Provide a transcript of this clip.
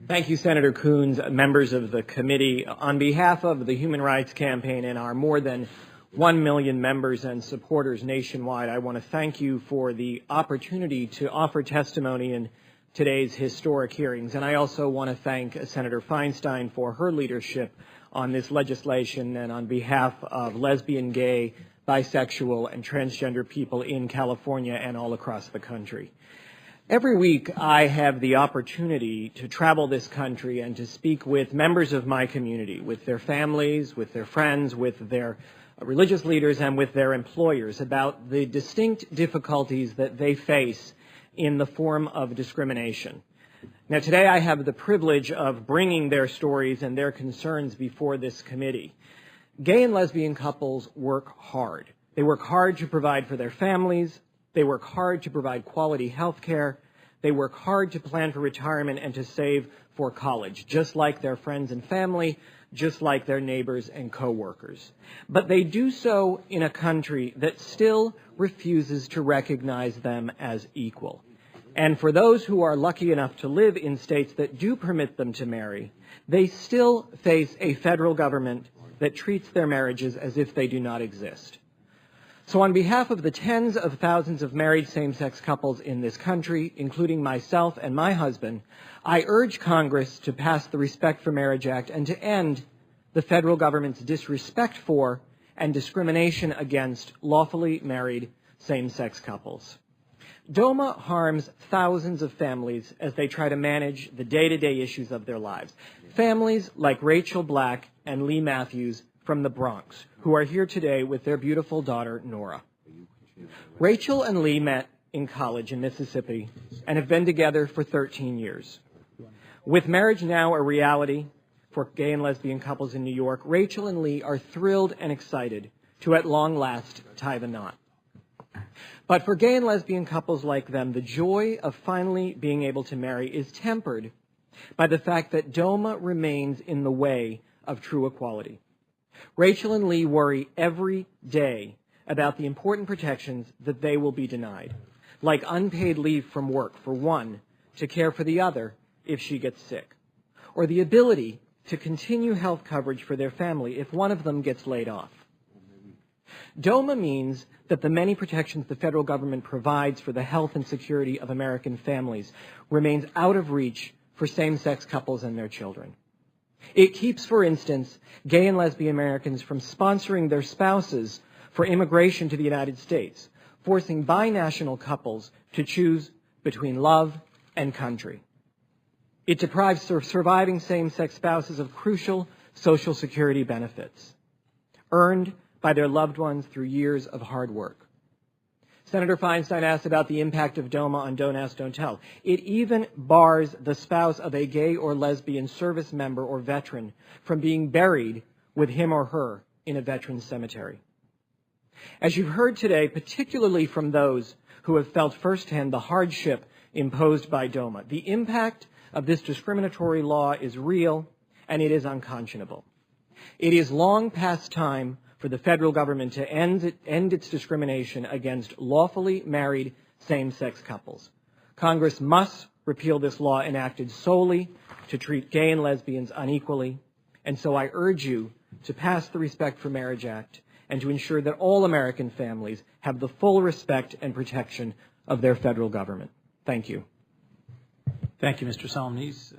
Thank you, Senator Coons, members of the committee. On behalf of the Human Rights Campaign and our more than 1 million members and supporters nationwide, I want to thank you for the opportunity to offer testimony in today's historic hearings. And I also want to thank Senator Feinstein for her leadership on this legislation and on behalf of lesbian, gay, bisexual, and transgender people in California and all across the country. Every week, I have the opportunity to travel this country and to speak with members of my community, with their families, with their friends, with their religious leaders, and with their employers about the distinct difficulties that they face in the form of discrimination. Now, today I have the privilege of bringing their stories and their concerns before this committee. Gay and lesbian couples work hard. They work hard to provide for their families. They work hard to provide quality health care. They work hard to plan for retirement and to save for college, just like their friends and family, just like their neighbors and coworkers. But they do so in a country that still refuses to recognize them as equal. And for those who are lucky enough to live in states that do permit them to marry, they still face a federal government that treats their marriages as if they do not exist. So on behalf of the tens of thousands of married same-sex couples in this country, including myself and my husband, I urge Congress to pass the Respect for Marriage Act and to end the federal government's disrespect for and discrimination against lawfully married same-sex couples. DOMA harms thousands of families as they try to manage the day-to-day issues of their lives. Families like Rachel Black and Lee Matthews from the Bronx, who are here today with their beautiful daughter, Nora. Rachel and Lee met in college in Mississippi and have been together for 13 years. With marriage now a reality for gay and lesbian couples in New York, Rachel and Lee are thrilled and excited to at long last tie the knot. But for gay and lesbian couples like them, the joy of finally being able to marry is tempered by the fact that DOMA remains in the way of true equality. Rachel and Lee worry every day about the important protections that they will be denied, like unpaid leave from work for one to care for the other if she gets sick, or the ability to continue health coverage for their family if one of them gets laid off. DOMA means that the many protections the federal government provides for the health and security of American families remains out of reach for same-sex couples and their children. It keeps, for instance, gay and lesbian Americans from sponsoring their spouses for immigration to the United States, forcing binational couples to choose between love and country. It deprives surviving same-sex spouses of crucial Social Security benefits earned by their loved ones through years of hard work. Senator Feinstein asked about the impact of DOMA on Don't Ask, Don't Tell. It even bars the spouse of a gay or lesbian service member or veteran from being buried with him or her in a veteran's cemetery. As you've heard today, particularly from those who have felt firsthand the hardship imposed by DOMA, the impact of this discriminatory law is real and it is unconscionable. It is long past time for the federal government to end its discrimination against lawfully married same-sex couples. Congress must repeal this law enacted solely to treat gay and lesbians unequally, and so I urge you to pass the Respect for Marriage Act and to ensure that all American families have the full respect and protection of their federal government. Thank you. Thank you, Mr. Solmonese.